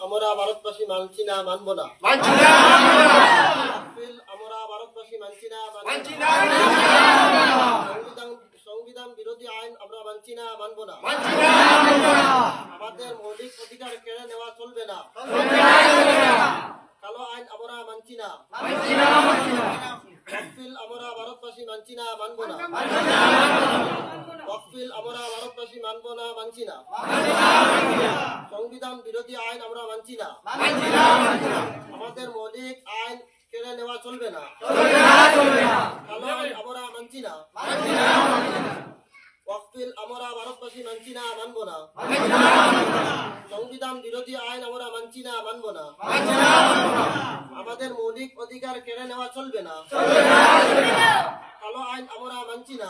আমরা ভারতবাসী মানছি না, মানব না। আমরা ভারতবাসী মানছি না, সংবিধান বিরোধী আইন আমরা মানছি না, মানব না। আমাদের মৌলিক অধিকার কেড়ে নেওয়া চলবে না। কালো আইন আমরা মানছি না। আমরা ভারতবাসী মানছি না, মানব না। আমরা ভারতবাসী মানব না, মানছি না। সংবিধান বিরোধী আইন আমরা মানছি না। আমাদের মৌলিক আইন কেড়ে নেওয়া চলবে না। কালো আইন আমরা মানছি না। আমরা ভারতবাসী মানছি না, মানব না। সংবিধান বিরোধী আইন আমরা মানছি না, মানব না। আমাদের মৌলিক অধিকার কেড়ে নেওয়া চলবে না। কালো আইন আমরা মানছি না।